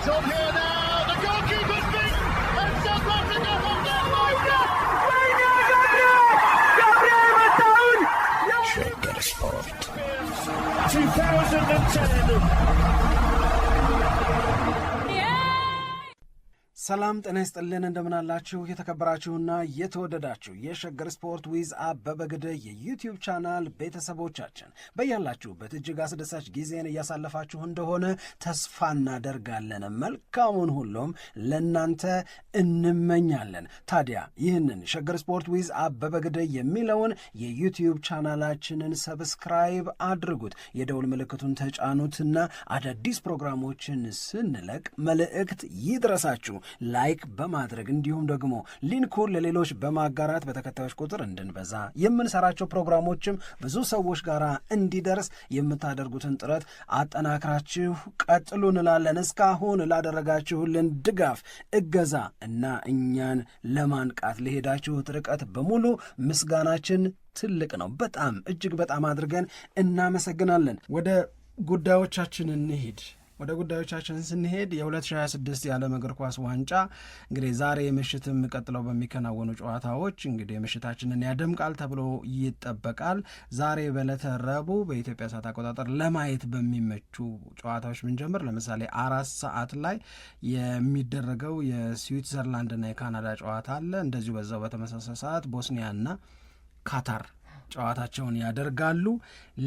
It's on here now. The goalkeeper's beaten, and South Africa have done Shagger Sport 2010. ሰላም ጤና ይስጥልን እንደምናላችሁ የተከበራችሁና የተወደዳችሁ የሸገር ስፖርት ዊዝ አበበ ግደይ የዩቲዩብ ቻናል ቤተሰቦቻችን በያላችሁበት እጅግ አስደሳች ጊዜን እያሳለፋችሁ እንደሆነ ተስፋ እናደርጋለን። መልካሙን ሁሉም ለናንተ እንመኛለን። ታዲያ ይህንን ሸገር ስፖርት ዊዝ አበበ ግደይ የሚለውን የዩቲዩብ ቻናላችንን ሰብስክራይብ አድርጉት፣ የደውል ምልክቱን ተጫኑትና አዳዲስ ፕሮግራሞችን ስንለቅ መልእክት ይድረሳችሁ። ላይክ በማድረግ እንዲሁም ደግሞ ሊንኩን ለሌሎች በማጋራት በተከታዮች ቁጥር እንድንበዛ የምንሰራቸው ፕሮግራሞችም ብዙ ሰዎች ጋር እንዲደርስ የምታደርጉትን ጥረት አጠናክራችሁ ቀጥሉ እንላለን። እስካሁን ላደረጋችሁልን ድጋፍ፣ እገዛ እና እኛን ለማንቃት ለሄዳችሁት ርቀት በሙሉ ምስጋናችን ትልቅ ነው። በጣም እጅግ በጣም አድርገን እናመሰግናለን። ወደ ጉዳዮቻችን ስንሄድ የ2026 የዓለም እግር ኳስ ዋንጫ እንግዲህ ዛሬ ምሽትም ቀጥለው በሚከናወኑ ጨዋታዎች እንግዲህ ምሽታችንን ያደምቃል ተብሎ ይጠበቃል። ዛሬ በዕለተ ረቡዕ በኢትዮጵያ ሰዓት አቆጣጠር ለማየት በሚመቹ ጨዋታዎች ብንጀምር ለምሳሌ 4 ሰዓት ላይ የሚደረገው የስዊትዘርላንድና የካናዳ ጨዋታ አለ። እንደዚሁ በዛው በተመሳሳይ ሰዓት ቦስኒያና ካታር ጨዋታቸውን ያደርጋሉ።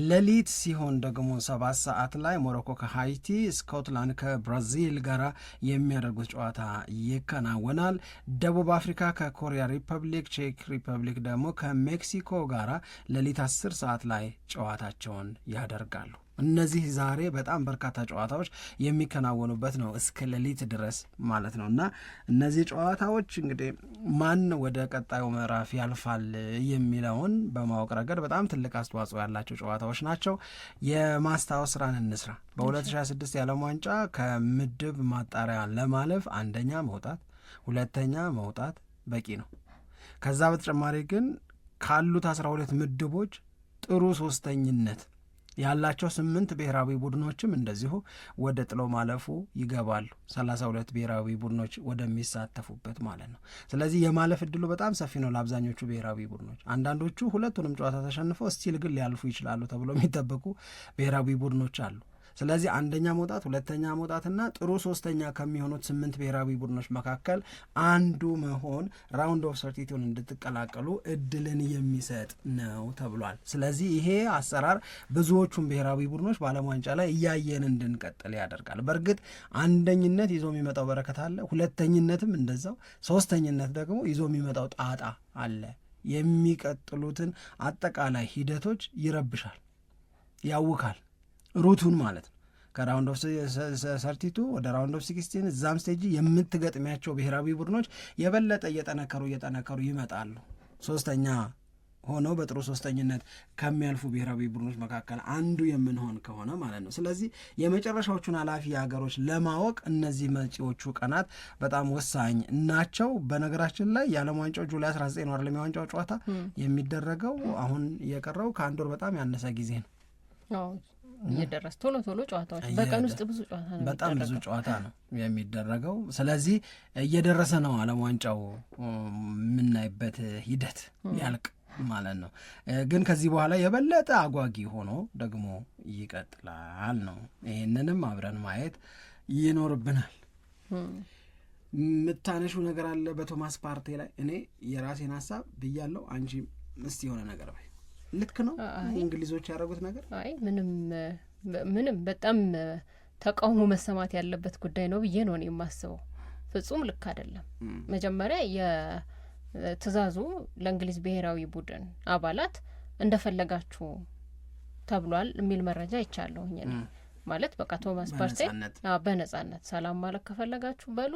ሌሊት ሲሆን ደግሞ 7 ሰዓት ላይ ሞሮኮ ከሃይቲ፣ ስኮትላንድ ከብራዚል ጋር የሚያደርጉት ጨዋታ ይከናወናል። ደቡብ አፍሪካ ከኮሪያ ሪፐብሊክ፣ ቼክ ሪፐብሊክ ደግሞ ከሜክሲኮ ጋር ሌሊት 10 ሰዓት ላይ ጨዋታቸውን ያደርጋሉ። እነዚህ ዛሬ በጣም በርካታ ጨዋታዎች የሚከናወኑበት ነው እስከ ሌሊት ድረስ ማለት ነው። እና እነዚህ ጨዋታዎች እንግዲህ ማን ወደ ቀጣዩ ምዕራፍ ያልፋል የሚለውን በማወቅ ረገድ በጣም ትልቅ አስተዋጽኦ ያላቸው ጨዋታዎች ናቸው። የማስታወስ ስራን እንስራ። በ2026 የዓለም ዋንጫ ከምድብ ማጣሪያ ለማለፍ አንደኛ መውጣት፣ ሁለተኛ መውጣት በቂ ነው። ከዛ በተጨማሪ ግን ካሉት 12 ምድቦች ጥሩ ሶስተኝነት ያላቸው 8 ብሔራዊ ቡድኖችም እንደዚሁ ወደ ጥሎ ማለፉ ይገባሉ። 32 ብሔራዊ ቡድኖች ወደሚሳተፉበት ማለት ነው። ስለዚህ የማለፍ እድሉ በጣም ሰፊ ነው ለአብዛኞቹ ብሔራዊ ቡድኖች። አንዳንዶቹ ሁለቱንም ጨዋታ ተሸንፈው ስቲል ግን ሊያልፉ ይችላሉ ተብሎ የሚጠበቁ ብሔራዊ ቡድኖች አሉ። ስለዚህ አንደኛ መውጣት፣ ሁለተኛ መውጣትና ጥሩ ሶስተኛ ከሚሆኑት 8 ብሔራዊ ቡድኖች መካከል አንዱ መሆን ራውንድ ኦፍ 32 እንድትቀላቀሉ እድልን የሚሰጥ ነው ተብሏል። ስለዚህ ይሄ አሰራር ብዙዎቹን ብሔራዊ ቡድኖች በዓለም ዋንጫ ላይ እያየን እንድንቀጥል ያደርጋል። በእርግጥ አንደኝነት ይዞ የሚመጣው በረከት አለ፣ ሁለተኝነትም እንደዛው፣ ሶስተኝነት ደግሞ ይዞ የሚመጣው ጣጣ አለ። የሚቀጥሉትን አጠቃላይ ሂደቶች ይረብሻል፣ ያውካል ሩቱን ማለት ነው። ከራውንድ ኦፍ 32 ወደ ራውንድ ኦፍ 16 እዛም ስቴጅ የምትገጥሚያቸው ብሔራዊ ቡድኖች የበለጠ እየጠነከሩ ይመጣሉ። ሶስተኛ ሆነው በጥሩ ሶስተኝነት ከሚያልፉ ብሔራዊ ቡድኖች መካከል አንዱ የምንሆን ከሆነ ማለት ነው። ስለዚህ የመጨረሻዎቹን ኃላፊ ሀገሮች ለማወቅ እነዚህ መጪዎቹ ቀናት በጣም ወሳኝ ናቸው። በነገራችን ላይ የዓለም ዋንጫው ጁላይ 19 ነው አይደል? የዋንጫው ጨዋታ የሚደረገው አሁን የቀረው ከአንድ ወር በጣም ያነሰ ጊዜ ነው። እየደረስ ቶሎ ጨዋታዎች በቀን ውስጥ ብዙ ጨዋታ ነው፣ በጣም ብዙ ጨዋታ ነው የሚደረገው። ስለዚህ እየደረሰ ነው ዓለም ዋንጫው የምናይበት ሂደት ያልቅ ማለት ነው። ግን ከዚህ በኋላ የበለጠ አጓጊ ሆኖ ደግሞ ይቀጥላል ነው። ይህንንም አብረን ማየት ይኖርብናል። የምታነሹ ነገር አለ በቶማስ ፓርቴ ላይ? እኔ የራሴን ሀሳብ ብያለሁ። አንቺ እስቲ የሆነ ነገር በይ። ልክ ነው እንግሊዞች ያደረጉት ነገር? አይ ምንም በጣም ተቃውሞ መሰማት ያለበት ጉዳይ ነው ብዬ ነው የማስበው። ፍጹም ልክ አይደለም። መጀመሪያ የትእዛዙ ለእንግሊዝ ብሔራዊ ቡድን አባላት እንደፈለጋችሁ ተብሏል የሚል መረጃ ይቻለሁኝ እኔ። ማለት በቃ ቶማስ ፓርቴ በነጻነት ሰላም ማለት ከፈለጋችሁ በሉ፣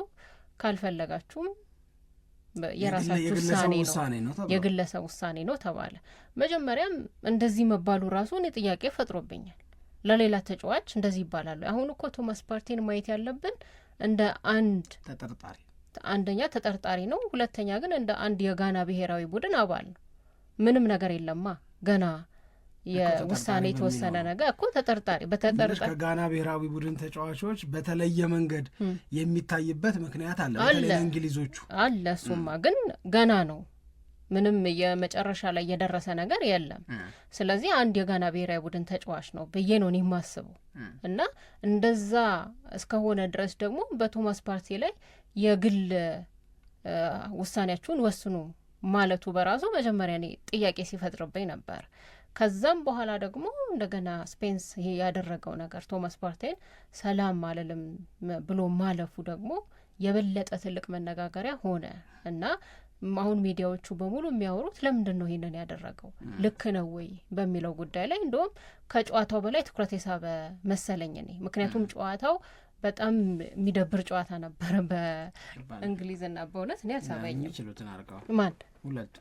ካልፈለጋችሁም የራሳችሁ ውሳኔ ነው፣ የግለሰብ ውሳኔ ነው ተባለ። መጀመሪያም እንደዚህ መባሉ ራሱ እኔ ጥያቄ ፈጥሮብኛል። ለሌላ ተጫዋች እንደዚህ ይባላሉ? አሁን እኮ ቶማስ ፓርቴን ማየት ያለብን እንደ አንድ ተጠርጣሪ፣ አንደኛ ተጠርጣሪ ነው፣ ሁለተኛ ግን እንደ አንድ የጋና ብሔራዊ ቡድን አባል ነው። ምንም ነገር የለማ ገና የውሳኔ የተወሰነ ነገር እኮ ተጠርጣሪ ከጋና ብሔራዊ ቡድን ተጫዋቾች በተለየ መንገድ የሚታይበት ምክንያት አለ። በተለይ እንግሊዞቹ አለ። እሱማ ግን ገና ነው፣ ምንም የመጨረሻ ላይ የደረሰ ነገር የለም። ስለዚህ አንድ የጋና ብሔራዊ ቡድን ተጫዋች ነው ብዬ ነው እኔ የማስበው። እና እንደዛ እስከሆነ ድረስ ደግሞ በቶማስ ፓርቴ ላይ የግል ውሳኔያችሁን ወስኑ ማለቱ በራሱ መጀመሪያ እኔ ጥያቄ ሲፈጥርብኝ ነበር። ከዛም በኋላ ደግሞ እንደገና ስፔንስ ይሄ ያደረገው ነገር ቶማስ ፓርቴን ሰላም አልልም ብሎ ማለፉ ደግሞ የበለጠ ትልቅ መነጋገሪያ ሆነ እና አሁን ሚዲያዎቹ በሙሉ የሚያወሩት ለምንድን ነው ይሄንን ያደረገው ልክ ነው ወይ በሚለው ጉዳይ ላይ እንደውም ከጨዋታው በላይ ትኩረት የሳበ መሰለኝ እኔ። ምክንያቱም ጨዋታው በጣም የሚደብር ጨዋታ ነበረ በእንግሊዝና በእውነት እኔ አልሳበኝም። ማን ሁለቱ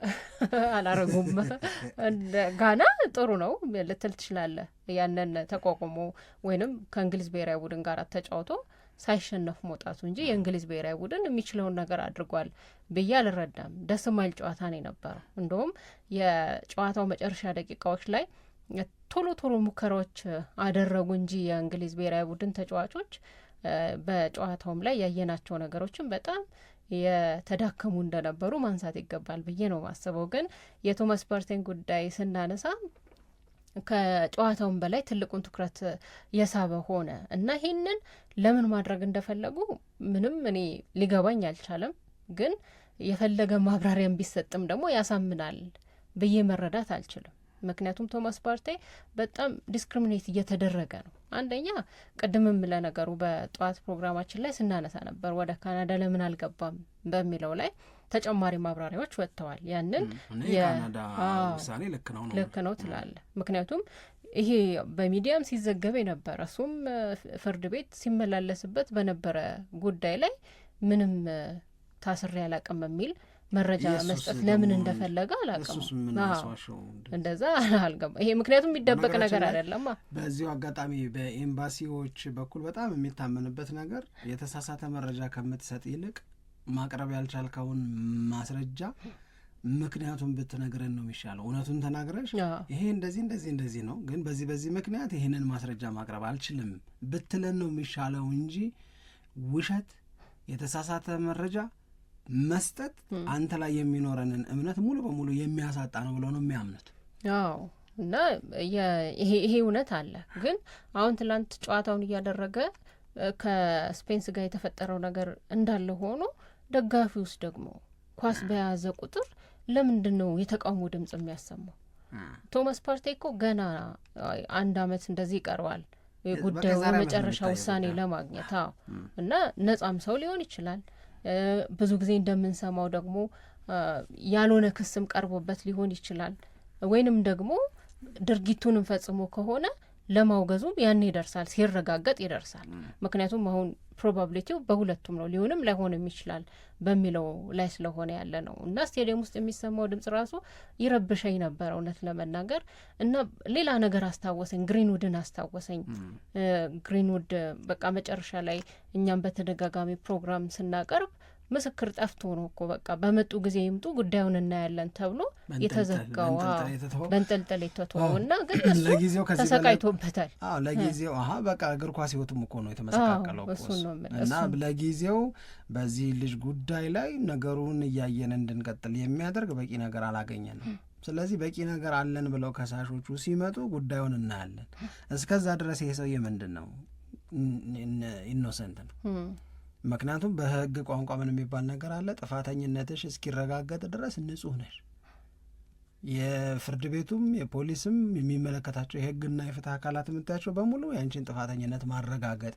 አላረጉም። ጋና ጥሩ ነው ልትል ትችላለህ። ያንን ተቋቁሞ ወይንም ከእንግሊዝ ብሔራዊ ቡድን ጋር ተጫውቶ ሳይሸነፍ መውጣቱ እንጂ የእንግሊዝ ብሔራዊ ቡድን የሚችለውን ነገር አድርጓል ብዬ አልረዳም። ደስ ማይል ጨዋታ ነው የነበረው። እንደውም የጨዋታው መጨረሻ ደቂቃዎች ላይ ቶሎ ቶሎ ሙከራዎች አደረጉ እንጂ የእንግሊዝ ብሔራዊ ቡድን ተጫዋቾች በጨዋታውም ላይ ያየናቸው ነገሮችን በጣም የተዳከሙ እንደነበሩ ማንሳት ይገባል ብዬ ነው ማስበው። ግን የቶማስ ፓርቴን ጉዳይ ስናነሳ ከጨዋታውም በላይ ትልቁን ትኩረት የሳበ ሆነ እና ይህንን ለምን ማድረግ እንደፈለጉ ምንም እኔ ሊገባኝ አልቻለም። ግን የፈለገ ማብራሪያን ቢሰጥም ደግሞ ያሳምናል ብዬ መረዳት አልችልም። ምክንያቱም ቶማስ ፓርቴ በጣም ዲስክሪሚኔት እየተደረገ ነው። አንደኛ ቅድምም ለነገሩ በጠዋት ፕሮግራማችን ላይ ስናነሳ ነበር ወደ ካናዳ ለምን አልገባም በሚለው ላይ ተጨማሪ ማብራሪያዎች ወጥተዋል። ያንን የካናዳ ውሳኔ ልክ ነው ትላለ። ምክንያቱም ይሄ በሚዲያም ሲዘገብ የነበረ እሱም ፍርድ ቤት ሲመላለስበት በነበረ ጉዳይ ላይ ምንም ታስሬ አላቅም የሚል መረጃ መስጠት ለምን እንደፈለገ አላውቅም። እንደዛ አልገባ። ይሄ ምክንያቱም የሚደበቅ ነገር አይደለም። በዚሁ አጋጣሚ በኤምባሲዎች በኩል በጣም የሚታመንበት ነገር የተሳሳተ መረጃ ከምትሰጥ ይልቅ ማቅረብ ያልቻልከውን ማስረጃ ምክንያቱም ብትነግረን ነው የሚሻለው። እውነቱን ተናግረሽ ይሄ እንደዚህ ነው፣ ግን በዚህ ምክንያት ይሄንን ማስረጃ ማቅረብ አልችልም ብትለን ነው የሚሻለው እንጂ ውሸት፣ የተሳሳተ መረጃ መስጠት አንተ ላይ የሚኖረንን እምነት ሙሉ በሙሉ የሚያሳጣ ነው ብለው ነው የሚያምኑት። አዎ እና ይሄ እውነት አለ። ግን አሁን ትላንት ጨዋታውን እያደረገ ከስፔንስ ጋር የተፈጠረው ነገር እንዳለ ሆኖ ደጋፊ ውስጥ ደግሞ ኳስ በያዘ ቁጥር ለምንድን ነው የተቃውሞ ድምጽ የሚያሰማው? ቶማስ ፓርቴ እኮ ገና 1 አመት እንደዚህ ይቀርባል ጉዳዩ የመጨረሻ ውሳኔ ለማግኘት እና ነጻም ሰው ሊሆን ይችላል። ብዙ ጊዜ እንደምንሰማው ደግሞ ያልሆነ ክስም ቀርቦበት ሊሆን ይችላል። ወይንም ደግሞ ድርጊቱንም ፈጽሞ ከሆነ ለማውገዙም ያን ይደርሳል፣ ሲረጋገጥ ይደርሳል። ምክንያቱም አሁን ፕሮባቢሊቲው በሁለቱም ነው፣ ሊሆንም ላይሆንም ይችላል በሚለው ላይ ስለሆነ ያለ ነው እና ስቴዲየም ውስጥ የሚሰማው ድምጽ ራሱ ይረብሸኝ ነበር እውነት ለመናገር። እና ሌላ ነገር አስታወሰኝ፣ ግሪንውድን አስታወሰኝ። ግሪንውድ በቃ መጨረሻ ላይ እኛም በተደጋጋሚ ፕሮግራም ስናቀርብ ምስክር ጠፍቶ ነው እኮ በቃ በመጡ ጊዜ ይምጡ ጉዳዩን እናያለን ተብሎ የተዘጋው በንጠልጠል የተተወው እና ግን እሱ ተሰቃይቶበታል። ለጊዜው በቃ እግር ኳስ ህይወቱም እኮ ነው የተመሰቃቀለው እና ለጊዜው በዚህ ልጅ ጉዳይ ላይ ነገሩን እያየን እንድንቀጥል የሚያደርግ በቂ ነገር አላገኘንም። ስለዚህ በቂ ነገር አለን ብለው ከሳሾቹ ሲመጡ ጉዳዩን እናያለን። እስከዛ ድረስ ይሄ ሰውዬ ምንድን ነው ኢኖሰንት ነው። ምክንያቱም በህግ ቋንቋ ምን የሚባል ነገር አለ? ጥፋተኝነትሽ እስኪረጋገጥ ድረስ ንጹህ ነሽ። የፍርድ ቤቱም የፖሊስም የሚመለከታቸው የህግና የፍትህ አካላት የምታያቸው በሙሉ ያንቺን ጥፋተኝነት ማረጋገጥ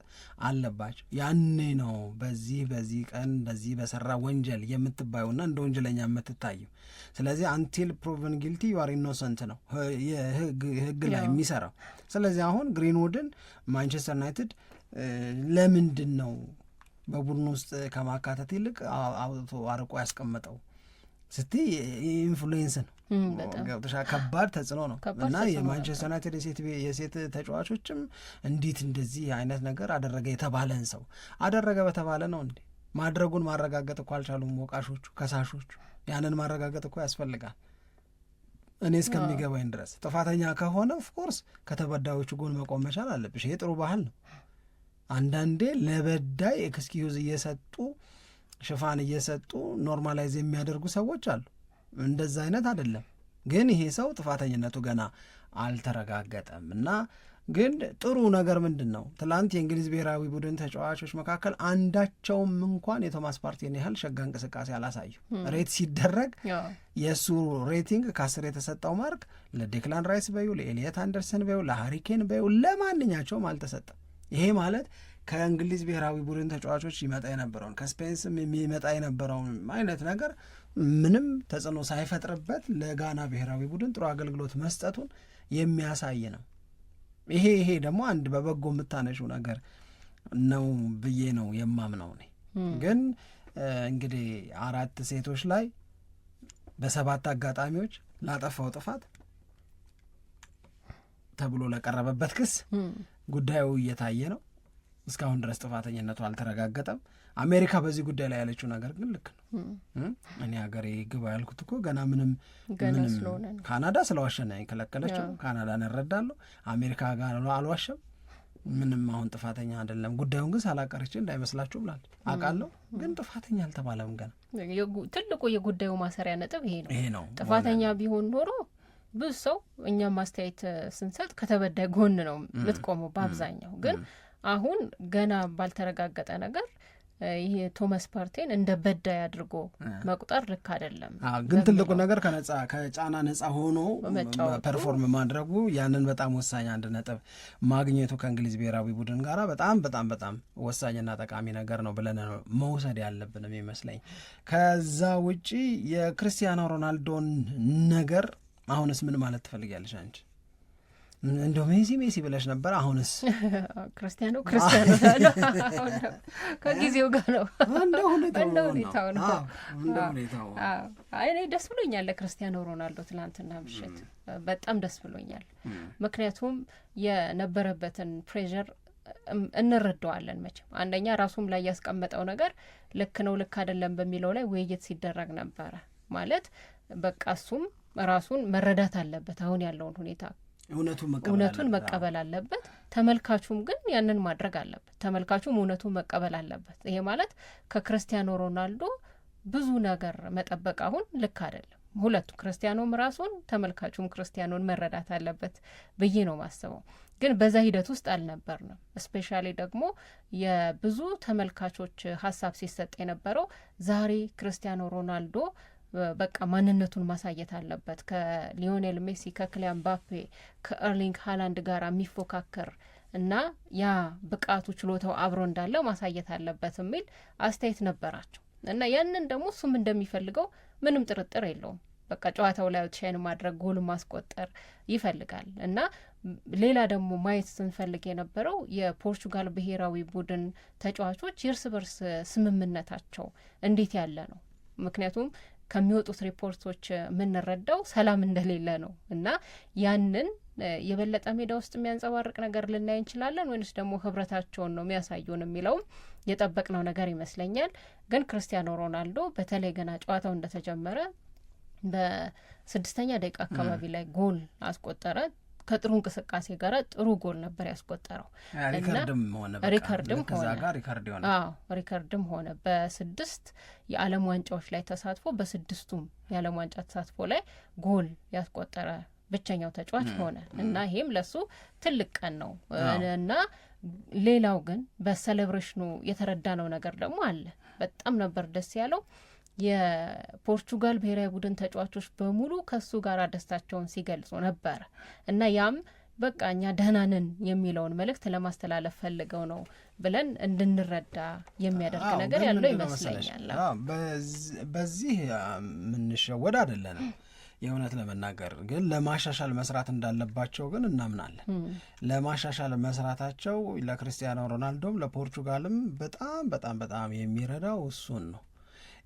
አለባቸው። ያኔ ነው በዚህ ቀን እንደዚህ በሰራ ወንጀል የምትባዩና እንደ ወንጀለኛ የምትታየው። ስለዚህ አንቲል ፕሮቨን ጊልቲ ዩ አር ኢኖሰንት ነው የህግ ላይ የሚሰራው። ስለዚህ አሁን ግሪንውድን ማንቸስተር ዩናይትድ ለምንድን ነው በቡድን ውስጥ ከማካተት ይልቅ አውጥቶ አርቆ ያስቀመጠው ስትይ ኢንፍሉዌንስ ነው። ከባድ ተጽዕኖ ነው እና የማንቸስተር ዩናይትድ የሴት ተጫዋቾችም እንዴት እንደዚህ አይነት ነገር አደረገ የተባለን ሰው አደረገ በተባለ ነው እንዴ? ማድረጉን ማረጋገጥ እኮ አልቻሉም ወቃሾቹ፣ ከሳሾቹ። ያንን ማረጋገጥ እኮ ያስፈልጋል። እኔ እስከሚገባኝ ድረስ ጥፋተኛ ከሆነ ኦፍኮርስ ከተበዳዮቹ ጎን መቆም መቻል አለብሽ። ይሄ ጥሩ ባህል ነው። አንዳንዴ ለበዳይ ኤክስኪዩዝ እየሰጡ ሽፋን እየሰጡ ኖርማላይዝ የሚያደርጉ ሰዎች አሉ። እንደዛ አይነት አይደለም። ግን ይሄ ሰው ጥፋተኝነቱ ገና አልተረጋገጠም እና ግን ጥሩ ነገር ምንድን ነው? ትላንት የእንግሊዝ ብሔራዊ ቡድን ተጫዋቾች መካከል አንዳቸውም እንኳን የቶማስ ፓርቲን ያህል ሸጋ እንቅስቃሴ አላሳዩ። ሬት ሲደረግ የእሱ ሬቲንግ ከ10 የተሰጠው ማርክ ለዴክላን ራይስ በዩ፣ ለኤሊየት አንደርሰን በዩ፣ ለሃሪኬን በዩ ለማንኛቸውም አልተሰጠም። ይሄ ማለት ከእንግሊዝ ብሔራዊ ቡድን ተጫዋቾች ይመጣ የነበረውን ከስፔንስም የሚመጣ የነበረውን አይነት ነገር ምንም ተጽዕኖ ሳይፈጥርበት ለጋና ብሔራዊ ቡድን ጥሩ አገልግሎት መስጠቱን የሚያሳይ ነው። ይሄ ደግሞ አንድ በበጎ የምታነሺው ነገር ነው ብዬ ነው የማምነው። እኔ ግን እንግዲህ 4 ሴቶች ላይ በ7 አጋጣሚዎች ላጠፋው ጥፋት ተብሎ ለቀረበበት ክስ ጉዳዩ እየታየ ነው። እስካሁን ድረስ ጥፋተኝነቱ አልተረጋገጠም። አሜሪካ በዚህ ጉዳይ ላይ ያለችው ነገር ግን ልክ ነው። እኔ ሀገሬ ግባ ያልኩት እኮ ገና ምንም ካናዳ ስለዋሸና የከለከለችው ካናዳን እረዳለሁ። አሜሪካ ጋር አልዋሸም፣ ምንም አሁን ጥፋተኛ አይደለም። ጉዳዩን ግን ሳላቀርች እንዳይመስላችሁ ብላለች። አውቃለሁ ግን ጥፋተኛ አልተባለም ገና። ትልቁ የጉዳዩ ማሰሪያ ነጥብ ይሄ ነው። ጥፋተኛ ቢሆን ኖሮ ብዙ ሰው እኛም ማስተያየት ስንሰጥ ከተበዳይ ጎን ነው የምትቆመው በአብዛኛው። ግን አሁን ገና ባልተረጋገጠ ነገር ይሄ ቶማስ ፓርቲን እንደ በዳይ አድርጎ መቁጠር ልክ አይደለም። ግን ትልቁ ነገር ከጫና ነጻ ሆኖ ፐርፎርም ማድረጉ ያንን በጣም ወሳኝ አንድ ነጥብ ማግኘቱ ከእንግሊዝ ብሔራዊ ቡድን ጋር በጣም በጣም በጣም ወሳኝና ጠቃሚ ነገር ነው ብለን መውሰድ ያለብን የሚመስለኝ። ከዛ ውጪ የክርስቲያኖ ሮናልዶን ነገር አሁንስ ምን ማለት ትፈልጊያለሽ አንቺ? እንደው ሜሲ ብለሽ ነበር። አሁንስ ክርስቲያኖ ከጊዜው ጋር ነው እንደ ሁኔታው ነው። እኔ ደስ ብሎኛል ለክርስቲያኖ ሮናልዶ ትናንትና ምሽት በጣም ደስ ብሎኛል። ምክንያቱም የነበረበትን ፕሬዠር እንረዳዋለን። መቼም አንደኛ ራሱም ላይ ያስቀመጠው ነገር ልክ ነው ልክ አይደለም በሚለው ላይ ውይይት ሲደረግ ነበረ። ማለት በቃ እሱም ራሱን መረዳት አለበት አሁን ያለውን ሁኔታ እውነቱን መቀበል አለበት። ተመልካቹም ግን ያንን ማድረግ አለበት። ተመልካቹም እውነቱን መቀበል አለበት። ይሄ ማለት ከክርስቲያኖ ሮናልዶ ብዙ ነገር መጠበቅ አሁን ልክ አይደለም። ሁለቱ ክርስቲያኖም ራሱን ተመልካቹም ክርስቲያኖን መረዳት አለበት ብዬ ነው ማስበው። ግን በዛ ሂደት ውስጥ አልነበርንም። ስፔሻሊ ደግሞ የብዙ ተመልካቾች ሀሳብ ሲሰጥ የነበረው ዛሬ ክርስቲያኖ ሮናልዶ በቃ ማንነቱን ማሳየት አለበት፣ ከሊዮኔል ሜሲ፣ ከክሊያን ምባፔ፣ ከኤርሊንግ ሃላንድ ጋር የሚፎካከር እና ያ ብቃቱ ችሎታው አብሮ እንዳለ ማሳየት አለበት የሚል አስተያየት ነበራቸው እና ያንን ደግሞ እሱም እንደሚፈልገው ምንም ጥርጥር የለውም። በቃ ጨዋታው ላይ አውትሻይን ማድረግ፣ ጎል ማስቆጠር ይፈልጋል እና ሌላ ደግሞ ማየት ስንፈልግ የነበረው የፖርቹጋል ብሔራዊ ቡድን ተጫዋቾች የእርስ በርስ ስምምነታቸው እንዴት ያለ ነው። ምክንያቱም ከሚወጡት ሪፖርቶች የምንረዳው ሰላም እንደሌለ ነው እና ያንን የበለጠ ሜዳ ውስጥ የሚያንጸባርቅ ነገር ልናይ እንችላለን ወይንስ ደግሞ ህብረታቸውን ነው የሚያሳዩን የሚለውም የጠበቅነው ነገር ይመስለኛል። ግን ክርስቲያኖ ሮናልዶ በተለይ ገና ጨዋታው እንደተጀመረ በ6ኛ ደቂቃ አካባቢ ላይ ጎል አስቆጠረ። ከጥሩ እንቅስቃሴ ጋር ጥሩ ጎል ነበር ያስቆጠረው። ሪከርድም ሆነ በ6 የዓለም ዋንጫዎች ላይ ተሳትፎ በ6ቱም የዓለም ዋንጫ ተሳትፎ ላይ ጎል ያስቆጠረ ብቸኛው ተጫዋች ሆነ እና ይሄም ለሱ ትልቅ ቀን ነው እና ሌላው ግን በሴሌብሬሽኑ የተረዳነው ነገር ደግሞ አለ። በጣም ነበር ደስ ያለው። የፖርቹጋል ብሔራዊ ቡድን ተጫዋቾች በሙሉ ከሱ ጋር ደስታቸውን ሲገልጹ ነበር እና ያም በቃ እኛ ደህና ነን የሚለውን መልእክት ለማስተላለፍ ፈልገው ነው ብለን እንድንረዳ የሚያደርግ ነገር ያለው ይመስለኛል። በዚህ ምንሸወድ አይደለንም። የእውነት ለመናገር ግን ለማሻሻል መስራት እንዳለባቸው ግን እናምናለን። ለማሻሻል መስራታቸው ለክርስቲያኖ ሮናልዶም ለፖርቹጋልም በጣም በጣም በጣም የሚረዳው እሱን ነው።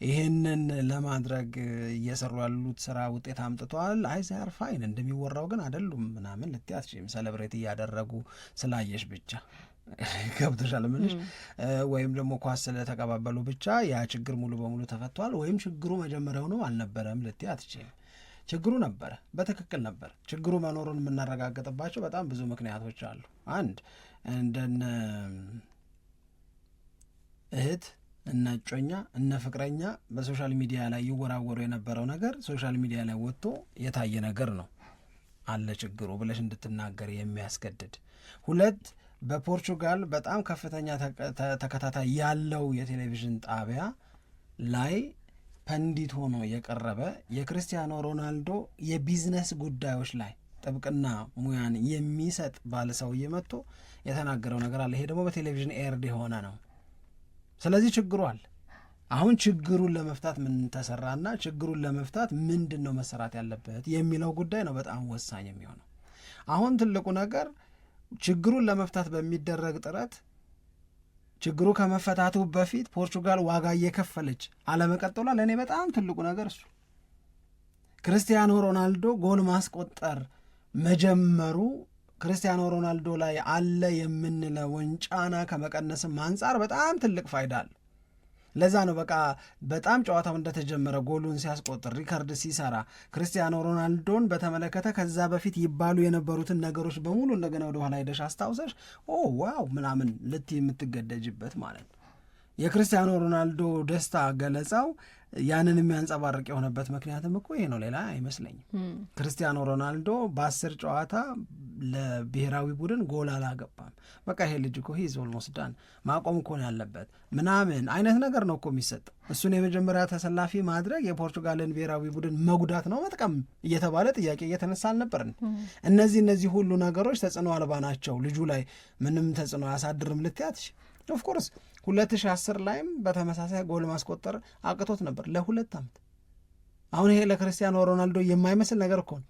ይህንን ለማድረግ እየሰሩ ያሉት ስራ ውጤት አምጥተዋል። አይዛር ፋይን እንደሚወራው ግን አይደሉም ምናምን ልትያትሽም ሰለብሬት እያደረጉ ስላየሽ ብቻ ገብቶሻል ምንሽ ወይም ደግሞ ኳስ ስለተቀባበሉ ብቻ ያ ችግር ሙሉ በሙሉ ተፈቷል ወይም ችግሩ መጀመሪያውኑ አልነበረም ልትያትሽም። ችግሩ ነበረ፣ በትክክል ነበር። ችግሩ መኖሩን የምናረጋግጥባቸው በጣም ብዙ ምክንያቶች አሉ። አንድ እንደነ እህት እነ እጮኛ እነ ፍቅረኛ በሶሻል ሚዲያ ላይ ይወራወሩ የነበረው ነገር ሶሻል ሚዲያ ላይ ወጥቶ የታየ ነገር ነው አለ ችግሩ ብለሽ እንድትናገር የሚያስገድድ። ሁለት በፖርቹጋል በጣም ከፍተኛ ተከታታይ ያለው የቴሌቪዥን ጣቢያ ላይ ፐንዲት ሆኖ የቀረበ የክርስቲያኖ ሮናልዶ የቢዝነስ ጉዳዮች ላይ ጥብቅና ሙያን የሚሰጥ ባለ ሰውዬ መጥቶ የተናገረው ነገር አለ። ይሄ ደግሞ በቴሌቪዥን ኤርድ የሆነ ነው። ስለዚህ ችግሩ አለ። አሁን ችግሩን ለመፍታት ምን ተሰራና ችግሩን ለመፍታት ምንድን ነው መሰራት ያለበት የሚለው ጉዳይ ነው በጣም ወሳኝ የሚሆነው። አሁን ትልቁ ነገር ችግሩን ለመፍታት በሚደረግ ጥረት ችግሩ ከመፈታቱ በፊት ፖርቹጋል ዋጋ እየከፈለች አለመቀጠሏ ለእኔ በጣም ትልቁ ነገር እሱ። ክርስቲያኖ ሮናልዶ ጎል ማስቆጠር መጀመሩ ክርስቲያኖ ሮናልዶ ላይ አለ የምንለውን ጫና ከመቀነስም አንጻር በጣም ትልቅ ፋይዳ አለ። ለዛ ነው በቃ በጣም ጨዋታው እንደተጀመረ ጎሉን ሲያስቆጥር ሪካርድ ሲሰራ ክርስቲያኖ ሮናልዶን በተመለከተ ከዛ በፊት ይባሉ የነበሩትን ነገሮች በሙሉ እንደገና ወደ ኋላ ሄደሽ አስታውሰሽ ዋው ምናምን ልትይ የምትገደጅበት ማለት ነው። የክርስቲያኖ ሮናልዶ ደስታ ገለጻው ያንን የሚያንጸባርቅ የሆነበት ምክንያትም እኮ ይሄ ነው፣ ሌላ አይመስለኝም። ክርስቲያኖ ሮናልዶ በ10 ጨዋታ ለብሔራዊ ቡድን ጎል አላገባም። በቃ ይሄ ልጅ እኮ ሂዝ ኦልሞስት ዳን ማቆም እኮ ነው ያለበት ምናምን አይነት ነገር ነው እኮ የሚሰጠው። እሱን የመጀመሪያ ተሰላፊ ማድረግ የፖርቹጋልን ብሔራዊ ቡድን መጉዳት ነው መጥቀም እየተባለ ጥያቄ እየተነሳ አልነበርን? እነዚህ ሁሉ ነገሮች ተጽዕኖ አልባ ናቸው፣ ልጁ ላይ ምንም ተጽዕኖ አያሳድርም ልትያትሽ። ኦፍኮርስ 2010 ላይም በተመሳሳይ ጎል ማስቆጠር አቅቶት ነበር ለ2 ዓመት። አሁን ይሄ ለክርስቲያኖ ሮናልዶ የማይመስል ነገር እኮ ነው፣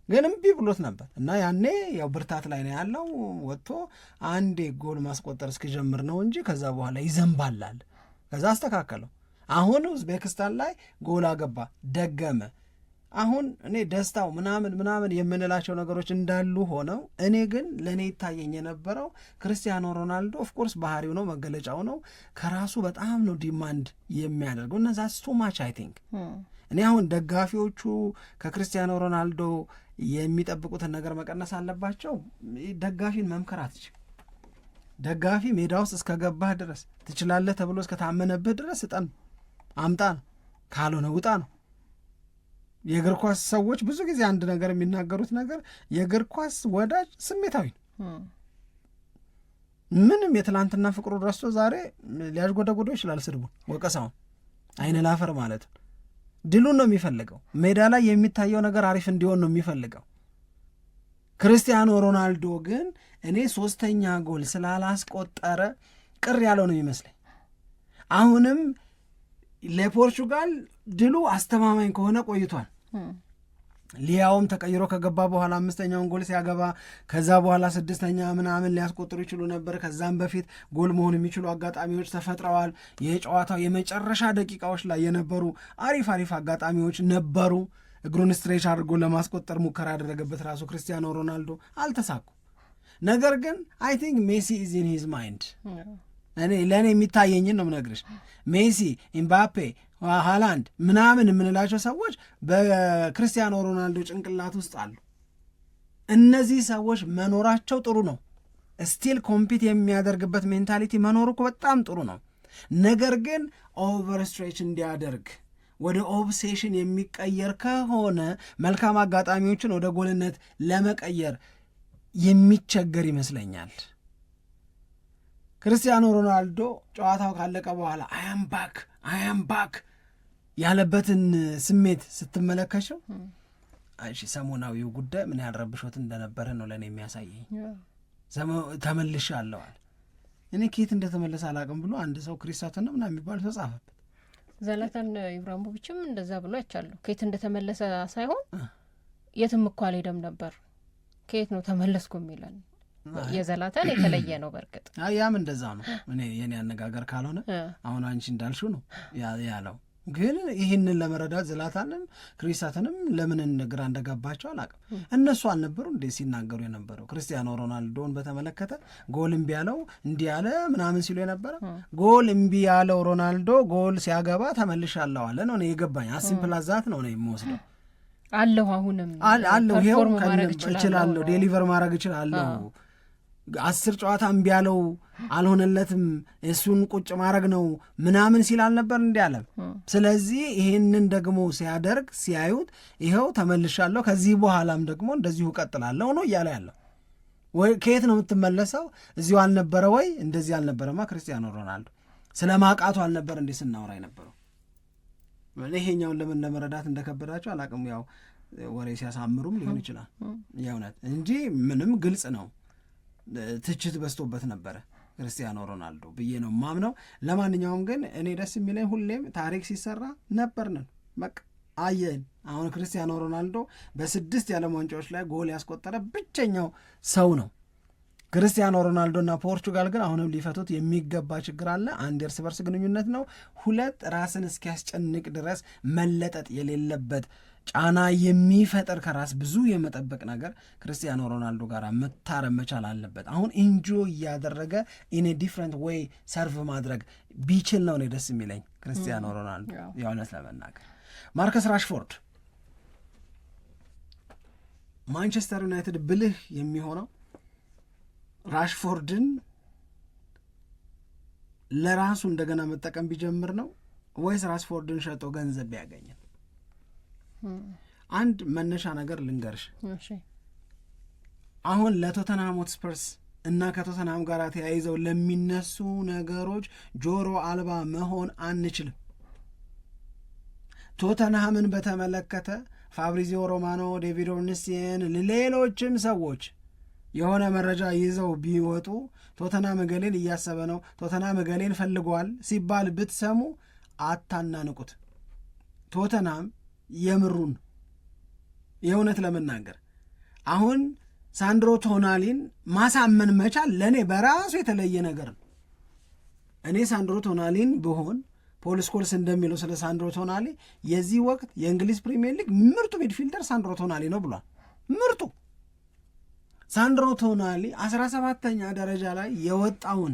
ግን እምቢ ብሎት ነበር እና ያኔ ያው ብርታት ላይ ነው ያለው። ወጥቶ አንዴ ጎል ማስቆጠር እስኪጀምር ነው እንጂ ከዛ በኋላ ይዘንባላል። ከዛ አስተካከለው። አሁን ኡዝቤክስታን ላይ ጎል አገባ፣ ደገመ። አሁን እኔ ደስታው ምናምን የምንላቸው ነገሮች እንዳሉ ሆነው እኔ ግን ለእኔ ይታየኝ የነበረው ክርስቲያኖ ሮናልዶ ኦፍኮርስ ባህሪው ነው መገለጫው ነው፣ ከራሱ በጣም ነው ዲማንድ የሚያደርገው እና ዛትስ ቱ ማች አይ ቲንክ። እኔ አሁን ደጋፊዎቹ ከክርስቲያኖ ሮናልዶ የሚጠብቁትን ነገር መቀነስ አለባቸው። ደጋፊን መምከር አትችል። ደጋፊ ሜዳ ውስጥ እስከገባህ ድረስ ትችላለህ ተብሎ እስከታመነብህ ድረስ ስጠን አምጣ ነው፣ ካልሆነ ውጣ ነው። የእግር ኳስ ሰዎች ብዙ ጊዜ አንድ ነገር የሚናገሩት ነገር የእግር ኳስ ወዳጅ ስሜታዊ ነው። ምንም የትላንትና ፍቅሩ ረስቶ ዛሬ ሊያዥጎደጎዶ ይችላል። ስድቡን፣ ወቀሳውን፣ አይን ላፈር ማለት ነው። ድሉን ነው የሚፈልገው። ሜዳ ላይ የሚታየው ነገር አሪፍ እንዲሆን ነው የሚፈልገው። ክርስቲያኖ ሮናልዶ ግን እኔ 3ኛ ጎል ስላላስቆጠረ ቅር ያለው ነው የሚመስለኝ። አሁንም ለፖርቹጋል ድሉ አስተማማኝ ከሆነ ቆይቷል። ሊያውም ተቀይሮ ከገባ በኋላ 5ኛውን ጎል ሲያገባ ከዛ በኋላ 6ኛ ምናምን ሊያስቆጥሩ ይችሉ ነበር። ከዛም በፊት ጎል መሆን የሚችሉ አጋጣሚዎች ተፈጥረዋል። የጨዋታው የመጨረሻ ደቂቃዎች ላይ የነበሩ አሪፍ አጋጣሚዎች ነበሩ። እግሩን ስትሬች አድርጎ ለማስቆጠር ሙከራ ያደረገበት ራሱ ክርስቲያኖ ሮናልዶ አልተሳኩ። ነገር ግን አይ ቲንክ ሜሲ ኢዝ ኢን ሂዝ ማይንድ። ለእኔ የሚታየኝን ነው ምነግርሽ። ሜሲ፣ ኤምባፔ፣ ሃላንድ ምናምን የምንላቸው ሰዎች በክርስቲያኖ ሮናልዶ ጭንቅላት ውስጥ አሉ። እነዚህ ሰዎች መኖራቸው ጥሩ ነው። ስቲል ኮምፒት የሚያደርግበት ሜንታሊቲ መኖሩ እኮ በጣም ጥሩ ነው። ነገር ግን ኦቨርስትሬች እንዲያደርግ ወደ ኦብሴሽን የሚቀየር ከሆነ መልካም አጋጣሚዎችን ወደ ጎልነት ለመቀየር የሚቸገር ይመስለኛል። ክርስቲያኖ ሮናልዶ ጨዋታው ካለቀ በኋላ አያም ባክ ያለበትን ስሜት ስትመለከቸው ሰሞናዊው ጉዳይ ምን ያልረብሾት እንደነበረ ነው ለእኔ የሚያሳየኝ። ተመልሻለሁ አለ። እኔ ከየት እንደተመለሰ አላቅም ብሎ አንድ ሰው ክሪስታትን ነው ምናምን የሚባል ሰው ጻፈበት። ዘላታን ኢብራሂሞቪችም እንደዛ ብሎ አይቻለሁ። ከየት እንደተመለሰ ሳይሆን የትም እኮ አልሄደም ነበር፣ ከየት ነው ተመለስኩ የሚለን የዘላታን የተለየ ነው። በእርግጥ ያም እንደዛ ነው። እኔ የኔ አነጋገር ካልሆነ አሁን አንቺ እንዳልሽው ነው ያለው። ግን ይህንን ለመረዳት ዘላታንም ክሪስታትንም ለምን ግራ እንደገባቸው አላውቅም። እነሱ አልነበሩ እንዴ ሲናገሩ የነበረው ክርስቲያኖ ሮናልዶን በተመለከተ ጎል እምቢ ያለው እንዲህ ያለ ምናምን ሲሉ የነበረ ጎል እምቢ ያለው ሮናልዶ ጎል ሲያገባ ተመልሻለሁ አለ ነው የገባኝ። አሲምፕል አዛት ነው የምወስደው። አለሁ አሁንም አለሁ ይሄው እችላለሁ ዴሊቨር ማድረግ እችላለሁ 10 ጨዋታ እምቢ ያለው አልሆነለትም እሱን ቁጭ ማድረግ ነው ምናምን ሲል አልነበር እንዲ አለ። ስለዚህ ይሄንን ደግሞ ሲያደርግ ሲያዩት ይኸው ተመልሻለሁ ከዚህ በኋላም ደግሞ እንደዚሁ ቀጥላለሁ ነው እያለ ያለው። ወይ ከየት ነው የምትመለሰው? እዚሁ አልነበረ ወይ? እንደዚህ አልነበረማ ክርስቲያኖ ሮናልዶ ስለ ማቃቱ አልነበር እንዴ ስናወራ የነበረው? ይሄኛውን ለምን ለመረዳት እንደከበዳቸው አላቅም። ያው ወሬ ሲያሳምሩም ሊሆን ይችላል የእውነት እንጂ ምንም ግልጽ ነው። ትችት በዝቶበት ነበረ ክርስቲያኖ ሮናልዶ ብዬ ነው ማምነው። ለማንኛውም ግን እኔ ደስ የሚለኝ ሁሌም ታሪክ ሲሰራ ነበርንን በቃ አየን። አሁን ክርስቲያኖ ሮናልዶ በ6 የዓለም ዋንጫዎች ላይ ጎል ያስቆጠረ ብቸኛው ሰው ነው። ክርስቲያኖ ሮናልዶና ፖርቹጋል ግን አሁንም ሊፈቱት የሚገባ ችግር አለ። 1 የእርስ በርስ ግንኙነት ነው። 2 ራስን እስኪያስጨንቅ ድረስ መለጠጥ የሌለበት ጫና የሚፈጠር ከራስ ብዙ የመጠበቅ ነገር ክርስቲያኖ ሮናልዶ ጋር መታረም መቻል አለበት። አሁን ኢንጆይ እያደረገ ኢን ዲፍረንት ዌይ ሰርቭ ማድረግ ቢችል ነው እኔ ደስ የሚለኝ ክርስቲያኖ ሮናልዶ የእውነት ለመናገር። ማርከስ ራሽፎርድ ማንቸስተር ዩናይትድ ብልህ የሚሆነው ራሽፎርድን ለራሱ እንደገና መጠቀም ቢጀምር ነው ወይስ ራሽፎርድን ሸጦ ገንዘብ ቢያገኝ? አንድ መነሻ ነገር ልንገርሽ። አሁን ለቶተንሃም ሆትስፐርስ እና ከቶተንሃም ጋር ተያይዘው ለሚነሱ ነገሮች ጆሮ አልባ መሆን አንችልም። ቶተንሃምን በተመለከተ ፋብሪዚዮ ሮማኖ፣ ዴቪድ ኦርንስቲን፣ ሌሎችም ሰዎች የሆነ መረጃ ይዘው ቢወጡ ቶተንሃም እገሌን እያሰበ ነው፣ ቶተንሃም እገሌን ፈልጓል ሲባል ብትሰሙ አታናንቁት። ቶተንሃም የምሩን የእውነት ለመናገር አሁን ሳንድሮ ቶናሊን ማሳመን መቻል ለእኔ በራሱ የተለየ ነገር ነው። እኔ ሳንድሮ ቶናሊን ብሆን ፖል ስኮልስ እንደሚለው ስለ ሳንድሮ ቶናሊ የዚህ ወቅት የእንግሊዝ ፕሪሚየር ሊግ ምርጡ ሚድፊልደር ሳንድሮ ቶናሊ ነው ብሏል። ምርጡ ሳንድሮ ቶናሊ 17ኛ ደረጃ ላይ የወጣውን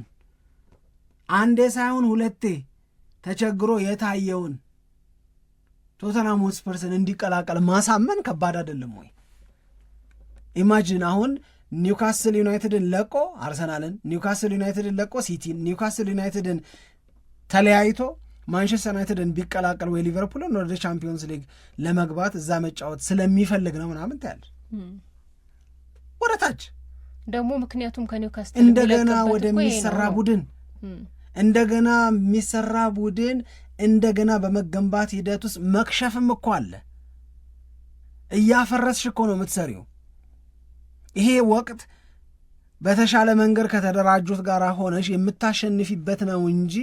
አንዴ ሳይሆን 2 ተቸግሮ የታየውን ቶተንሃም ሆትስፐርስን እንዲቀላቀል ማሳመን ከባድ አይደለም ወይ? ኢማጂን አሁን ኒውካስል ዩናይትድን ለቆ አርሰናልን፣ ኒውካስል ዩናይትድን ለቆ ሲቲን፣ ኒውካስል ዩናይትድን ተለያይቶ ማንቸስተር ዩናይትድን ቢቀላቀል ወይ ሊቨርፑልን ወደ ቻምፒዮንስ ሊግ ለመግባት እዛ መጫወት ስለሚፈልግ ነው ምናምን ታያለሽ። ወደ ታች ደግሞ ምክንያቱም ከኒውካስል እንደገና ወደሚሰራ ቡድን እንደገና የሚሰራ ቡድን እንደገና በመገንባት ሂደት ውስጥ መክሸፍም እኮ አለ። እያፈረስሽ እኮ ነው የምትሰሪው። ይሄ ወቅት በተሻለ መንገድ ከተደራጁት ጋር ሆነሽ የምታሸንፊበት ነው እንጂ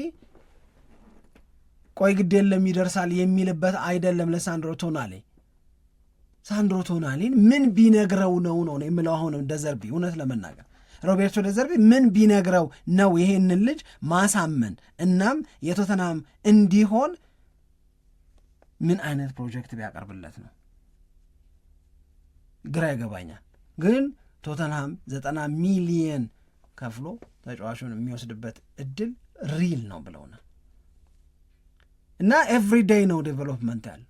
ቆይ ግድ የለም ይደርሳል የሚልበት አይደለም። ለሳንድሮ ቶናሊ ሳንድሮ ቶናሊን ምን ቢነግረው ነው የምለው። አሁንም ደዘርቢ እውነት ለመናገር ሮቤርቶ ደዘርቢ ምን ቢነግረው ነው ይሄንን ልጅ ማሳመን እናም የቶተንሃም እንዲሆን ምን አይነት ፕሮጀክት ቢያቀርብለት ነው? ግራ ይገባኛል። ግን ቶተንሃም 90 ሚሊየን ከፍሎ ተጫዋቹን የሚወስድበት እድል ሪል ነው ብለውናል። እና ኤቭሪዴይ ነው ዴቨሎፕመንት ያለው፣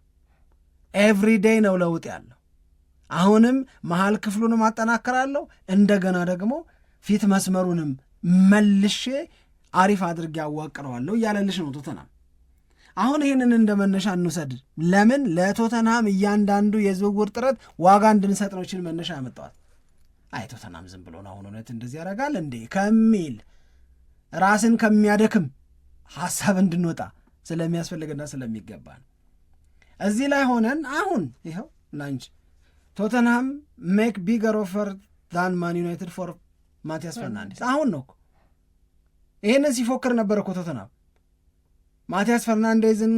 ኤቭሪዴይ ነው ለውጥ ያለው። አሁንም መሀል ክፍሉንም አጠናክራለሁ እንደገና ደግሞ ፊት መስመሩንም መልሼ አሪፍ አድርጌ ያዋቅረዋለሁ እያለልሽ ነው ቶተንሃም። አሁን ይህንን እንደ መነሻ እንውሰድ። ለምን ለቶተንሃም እያንዳንዱ የዝውውር ጥረት ዋጋ እንድንሰጥ ነው ይችን መነሻ ያመጣዋል። አይ ቶተንሃም ዝም ብሎ ነው አሁን እውነት እንደዚህ ያደርጋል እንዴ ከሚል ራስን ከሚያደክም ሀሳብ እንድንወጣ ስለሚያስፈልግና ስለሚገባ ነው። እዚህ ላይ ሆነን አሁን ይኸው ላንች ቶተንሃም ሜክ ቢገር ኦፈር ዳን ማን ዩናይትድ ፎር ማቲያስ ፈርናንዴስ አሁን ነው ይህንን ሲፎክር ነበር እኮ ቶተንሃም። ማቲያስ ፈርናንዴዝን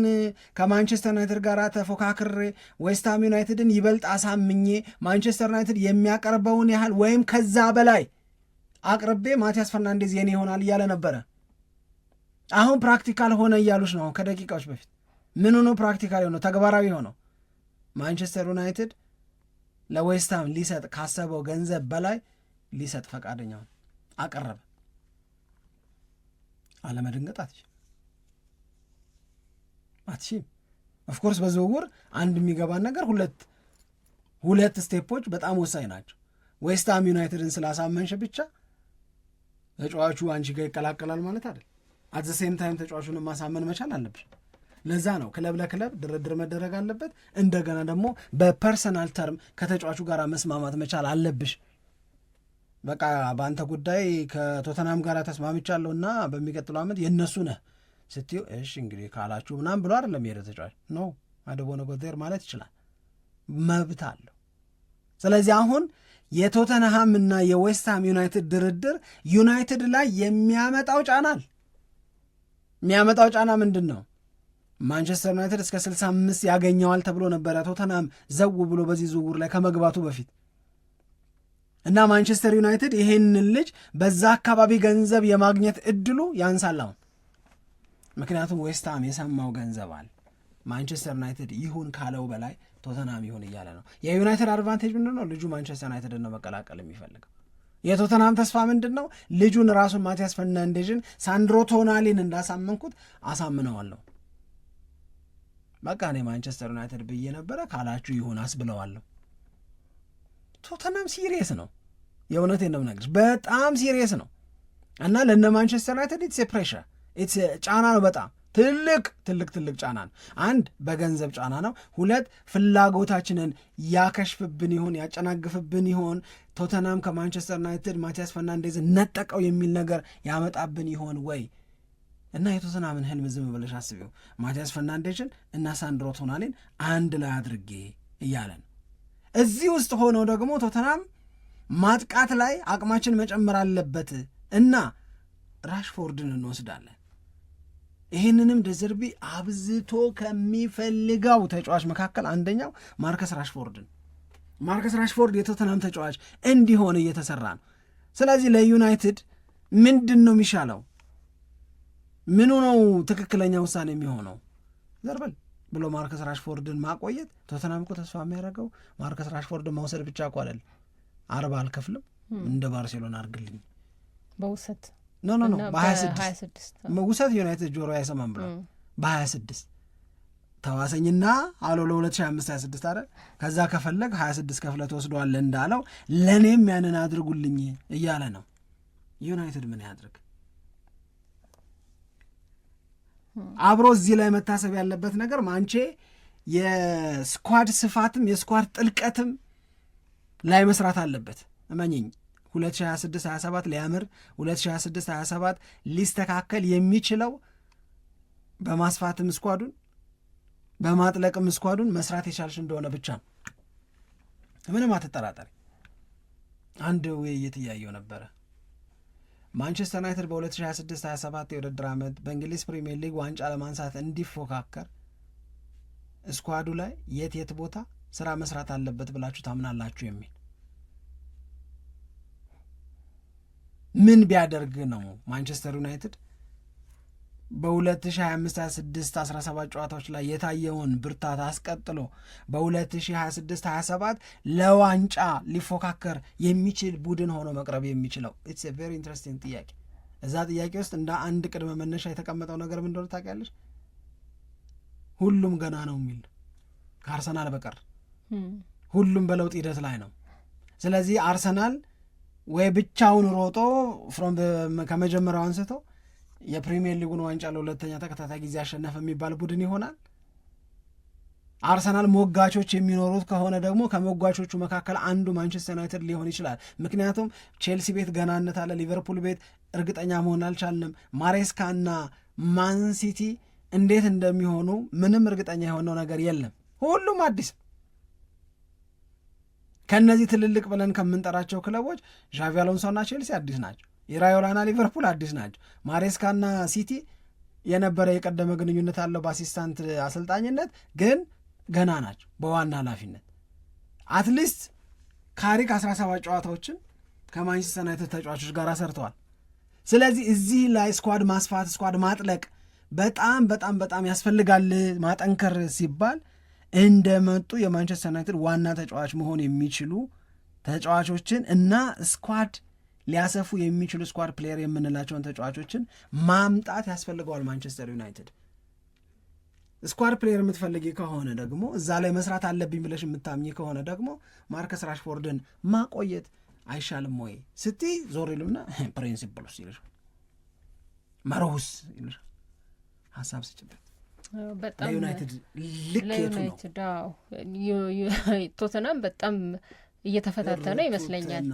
ከማንቸስተር ዩናይትድ ጋር ተፎካክሬ ዌስትሃም ዩናይትድን ይበልጥ አሳምኜ ማንቸስተር ዩናይትድ የሚያቀርበውን ያህል ወይም ከዛ በላይ አቅርቤ ማቲያስ ፈርናንዴዝ የኔ ይሆናል እያለ ነበረ። አሁን ፕራክቲካል ሆነ እያሉች ነው። ከደቂቃዎች በፊት ምን ሆኖ ፕራክቲካል ሆነው ተግባራዊ ሆነው ማንቸስተር ዩናይትድ ለዌስትሃም ሊሰጥ ካሰበው ገንዘብ በላይ ሊሰጥ ፈቃደኛውን አቀረበ። አለመድንገጥ አትችም። ኦፍኮርስ በዝውውር አንድ የሚገባን ነገር 2 2 ስቴፖች በጣም ወሳኝ ናቸው። ዌስትሃም ዩናይትድን ስላሳመንሽ ብቻ ተጫዋቹ አንቺ ጋር ይቀላቀላል ማለት አይደል። አት ዘ ሴም ታይም ተጫዋቹን ማሳመን መቻል አለብሽ። ለዛ ነው ክለብ ለክለብ ድርድር መደረግ አለበት። እንደገና ደግሞ በፐርሰናል ተርም ከተጫዋቹ ጋር መስማማት መቻል አለብሽ። በቃ በአንተ ጉዳይ ከቶተናም ጋር ተስማምቻለሁ እና በሚቀጥለው ዓመት የእነሱ ነህ ስትዩ እሺ እንግዲህ ካላችሁ ምናምን ብሎ አይደለም የሄደ ተጫዋች ነው አደቦነ ጎዴር ማለት ይችላል፣ መብት አለው። ስለዚህ አሁን የቶተንሃም እና የዌስትሃም ዩናይትድ ድርድር ዩናይትድ ላይ የሚያመጣው ጫና ምንድን ነው? ማንቸስተር ዩናይትድ እስከ 65 ያገኘዋል ተብሎ ነበረ ቶተንሃም ዘው ብሎ በዚህ ዝውውር ላይ ከመግባቱ በፊት እና ማንቸስተር ዩናይትድ ይሄንን ልጅ በዛ አካባቢ ገንዘብ የማግኘት እድሉ ያንሳል አሁን። ምክንያቱም ዌስትሃም የሰማው ገንዘብ አለ። ማንቸስተር ዩናይትድ ይሁን ካለው በላይ ቶተንሃም ይሁን እያለ ነው። የዩናይትድ አድቫንቴጅ ምንድን ነው? ልጁ ማንቸስተር ዩናይትድን ነው መቀላቀል የሚፈልገው። የቶተንሃም ተስፋ ምንድን ነው? ልጁን ራሱን ማቲያስ ፈርናንዴዝን ሳንድሮ ቶናሊን እንዳሳመንኩት አሳምነዋለሁ። በቃ እኔ ማንቸስተር ዩናይትድ ብዬ ነበረ ካላችሁ ይሁን አስብለዋለሁ። ቶተንሃም ሲሪየስ ነው፣ የእውነቴን ነው የምነግርሽ፣ በጣም ሲሪየስ ነው እና ለነ ማንቸስተር ዩናይትድ ኢትስ ፕሬሸር ኢትስ ጫና ነው፣ በጣም ትልቅ ጫና ነው። 1 በገንዘብ ጫና ነው። 2 ፍላጎታችንን ያከሽፍብን ይሆን ያጨናግፍብን ይሆን? ቶተንሃም ከማንቸስተር ዩናይትድ ማቲያስ ፈርናንዴዝን ነጠቀው የሚል ነገር ያመጣብን ይሆን ወይ? እና የቶተንሃምን ህልም ዝም ብለሽ አስቢው። ማቲያስ ፈርናንዴዝን እና ሳንድሮ ቶናሊን አንድ ላይ አድርጌ እያለን እዚህ ውስጥ ሆነው ደግሞ ቶተንሃም ማጥቃት ላይ አቅማችን መጨመር አለበት እና ራሽፎርድን እንወስዳለን። ይህንንም ደዘርቢ አብዝቶ ከሚፈልገው ተጫዋች መካከል አንደኛው ማርከስ ራሽፎርድ የቶተንሃም ተጫዋች እንዲሆን እየተሰራ ነው። ስለዚህ ለዩናይትድ ምንድን ነው የሚሻለው? ምኑ ነው ትክክለኛ ውሳኔ የሚሆነው? ዘርበል ብሎ ማርከስ ራሽፎርድን ማቆየት። ቶተንሃም እኮ ተስፋ የሚያደርገው ማርከስ ራሽፎርድን መውሰድ ብቻ እኮ አይደለም። 40 አልከፍልም እንደ ባርሴሎና አርግልኝ በውሰት ኖ በ26 ውሰት ዩናይትድ ጆሮ አይሰማም ብሎ በ26 ተዋሰኝና አሎ ለ2025/26 አይደል? ከዛ ከፈለግ 26 ከፍለ ተወስደዋል እንዳለው ለእኔም ያንን አድርጉልኝ እያለ ነው። ዩናይትድ ምን ያድርግ? አብሮ እዚህ ላይ መታሰብ ያለበት ነገር ማንቼ የስኳድ ስፋትም የስኳድ ጥልቀትም ላይ መስራት አለበት። እመኝኝ 2026/27 ሊያምር 2026/27 ሊስተካከል የሚችለው በማስፋትም ስኳዱን በማጥለቅም ስኳዱን መስራት የቻልሽ እንደሆነ ብቻ ነው። ምንም አትጠራጠሪ። አንድ ውይይት እያየው ነበረ። ማንቸስተር ዩናይትድ በ2026/27 የውድድር ዓመት በእንግሊዝ ፕሪሚየር ሊግ ዋንጫ ለማንሳት እንዲፎካከር ስኳዱ ላይ የት ቦታ ስራ መስራት አለበት ብላችሁ ታምናላችሁ የሚል ምን ቢያደርግ ነው ማንቸስተር ዩናይትድ በ2025/26/17 ጨዋታዎች ላይ የታየውን ብርታት አስቀጥሎ በ2026/27 ለዋንጫ ሊፎካከር የሚችል ቡድን ሆኖ መቅረብ የሚችለው? ኢትስ ኤ ቬሪ ኢንትረስቲንግ ጥያቄ። እዛ ጥያቄ ውስጥ እንደ አንድ ቅድመ መነሻ የተቀመጠው ነገር ምን እንደሆነ ታውቂያለሽ? ሁሉም ገና ነው የሚል ከአርሰናል በቀር ሁሉም በለውጥ ሂደት ላይ ነው። ስለዚህ አርሰናል ወይ ብቻውን ሮጦ ከመጀመሪያው አንስቶ የፕሪሚየር ሊጉን ዋንጫ ለሁለተኛ ተከታታይ ጊዜ አሸነፈ የሚባል ቡድን ይሆናል። አርሰናል ሞጋቾች የሚኖሩት ከሆነ ደግሞ ከሞጋቾቹ መካከል አንዱ ማንቸስተር ዩናይትድ ሊሆን ይችላል። ምክንያቱም ቼልሲ ቤት ገናነት አለ፣ ሊቨርፑል ቤት እርግጠኛ መሆን አልቻልንም። ማሬስካና ማንሲቲ እንዴት እንደሚሆኑ ምንም እርግጠኛ የሆነው ነገር የለም። ሁሉም አዲስ። ከእነዚህ ትልልቅ ብለን ከምንጠራቸው ክለቦች ዣቪ አሎንሶና ቼልሲ አዲስ ናቸው። ኢራዮላና ሊቨርፑል አዲስ ናቸው። ማሬስካና ሲቲ የነበረ የቀደመ ግንኙነት አለው በአሲስታንት አሰልጣኝነት፣ ግን ገና ናቸው በዋና ኃላፊነት። አትሊስት ካሪክ 17 ጨዋታዎችን ከማንቸስተር ዩናይትድ ተጫዋቾች ጋር ሰርተዋል። ስለዚህ እዚህ ላይ ስኳድ ማስፋት ስኳድ ማጥለቅ በጣም በጣም በጣም ያስፈልጋል። ማጠንከር ሲባል እንደመጡ የማንቸስተር ዩናይትድ ዋና ተጫዋች መሆን የሚችሉ ተጫዋቾችን እና ስኳድ ሊያሰፉ የሚችሉ ስኳድ ፕሌየር የምንላቸውን ተጫዋቾችን ማምጣት ያስፈልገዋል ማንቸስተር ዩናይትድ። ስኳድ ፕሌየር የምትፈልጊ ከሆነ ደግሞ እዛ ላይ መስራት አለብኝ ብለሽ የምታምኚ ከሆነ ደግሞ ማርከስ ራሽፎርድን ማቆየት አይሻልም ወይ ስትይ ዞር ይሉና ፕሪንሲፕልስ ይልሽ መርሁስ ይልሽ ሀሳብ ስጭበት። በጣም ለዩናይትድ ልኬቱ ነው። ቶተናም በጣም እየተፈታተነ ይመስለኛል።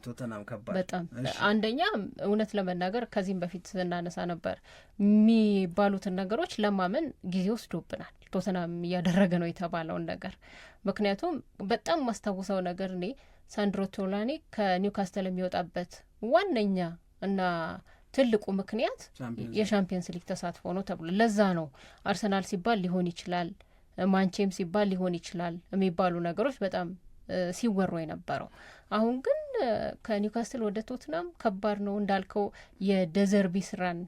ቶተናም ከባድ በጣም አንደኛ እውነት ለመናገር ከዚህም በፊት ስናነሳ ነበር የሚባሉትን ነገሮች ለማመን ጊዜ ወስዶብናል። ቶተናም እያደረገ ነው የተባለውን ነገር ምክንያቱም በጣም ማስታውሰው ነገር እኔ ሳንድሮ ቶላኒ ከኒውካስትል የሚወጣበት ዋነኛ እና ትልቁ ምክንያት የሻምፒየንስ ሊግ ተሳትፎ ነው ተብሎ ለዛ ነው አርሰናል ሲባል ሊሆን ይችላል ማንቼም ሲባል ሊሆን ይችላል የሚባሉ ነገሮች በጣም ሲወሩ የነበረው። አሁን ግን ከኒውካስትል ወደ ቶትናም ከባድ ነው እንዳልከው የደዘርቢ ስራን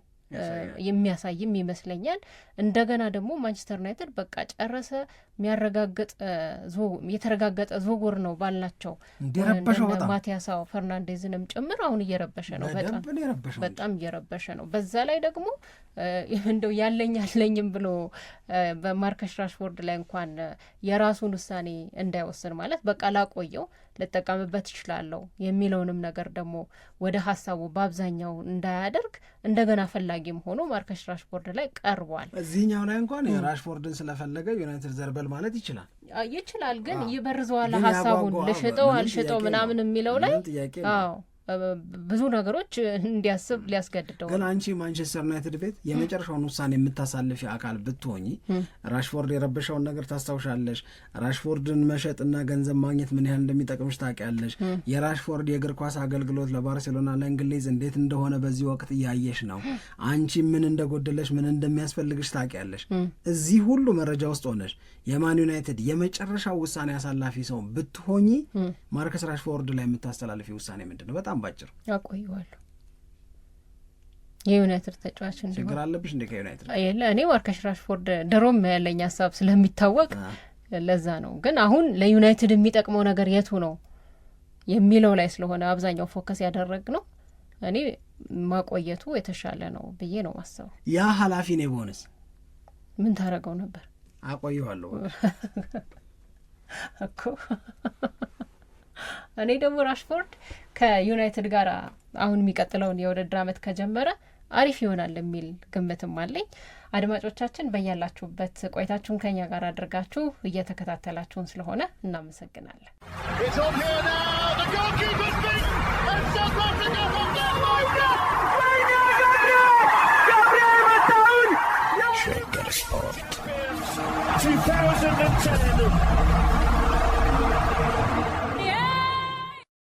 የሚያሳይም ይመስለኛል። እንደገና ደግሞ ማንቸስተር ዩናይትድ በቃ ጨረሰ የሚያረጋግጥ የተረጋገጠ ዝውውር ነው ባልናቸው ማቲያሳው ፈርናንዴዝንም ጭምር አሁን እየረበሸ ነው። በጣም እየረበሸ ነው። በዛ ላይ ደግሞ እንደው ያለኝም ብሎ በማርከስ ራሽፎርድ ላይ እንኳን የራሱን ውሳኔ እንዳይወስን ማለት በቃ ላቆየው ልጠቀምበት ይችላለሁ የሚለውንም ነገር ደግሞ ወደ ሀሳቡ በአብዛኛው እንዳያደርግ እንደገና ፈላጊም ሆኖ ማርከስ ራሽፎርድ ላይ ቀርቧል። እዚህኛው ላይ እንኳን የራሽፎርድን ስለፈለገ ዩናይትድ ዘርበል ማለት ይችላል ግን ይበርዘዋል ሀሳቡን ልሽጠው አልሽጠው ምናምን የሚለው ላይ ብዙ ነገሮች እንዲያስብ ሊያስገድደው። ግን አንቺ ማንቸስተር ዩናይትድ ቤት የመጨረሻውን ውሳኔ የምታሳልፊ አካል ብትሆኚ ራሽፎርድ የረበሻውን ነገር ታስታውሻለሽ። ራሽፎርድን መሸጥና ገንዘብ ማግኘት ምን ያህል እንደሚጠቅምሽ ታውቂያለሽ። የራሽፎርድ የእግር ኳስ አገልግሎት ለባርሴሎና ለእንግሊዝ እንዴት እንደሆነ በዚህ ወቅት እያየሽ ነው። አንቺ ምን እንደጎደለሽ ምን እንደሚያስፈልግሽ ታውቂያለሽ። እዚህ ሁሉ መረጃ ውስጥ ሆነሽ የማን ዩናይትድ የመጨረሻው ውሳኔ አሳላፊ ሰው ብትሆኚ ማርከስ ራሽፎርድ ላይ የምታስተላልፊ ውሳኔ ምንድን ነው? በጣም ባጭሩ አቆየዋለሁ። የዩናይትድ ተጫዋች እንደሆነ ችግር አለብሽ እንደ ከዩናይትድ እኔ ማርከስ ራሽፎርድ ድሮም ያለኝ ሀሳብ ስለሚታወቅ ለዛ ነው። ግን አሁን ለዩናይትድ የሚጠቅመው ነገር የቱ ነው የሚለው ላይ ስለሆነ አብዛኛው ፎከስ ያደረግ ነው። እኔ ማቆየቱ የተሻለ ነው ብዬ ነው ማሰበው። ያ ኃላፊ ነው ቦነስ ምን ታረገው ነበር? አቆየዋለሁ እኮ እኔ ደግሞ ራሽፎርድ ከዩናይትድ ጋር አሁን የሚቀጥለውን የውድድር ዓመት ከጀመረ አሪፍ ይሆናል የሚል ግምትም አለኝ። አድማጮቻችን በያላችሁበት ቆይታችሁን ከኛ ጋር አድርጋችሁ እየተከታተላችሁን ስለሆነ እናመሰግናለን።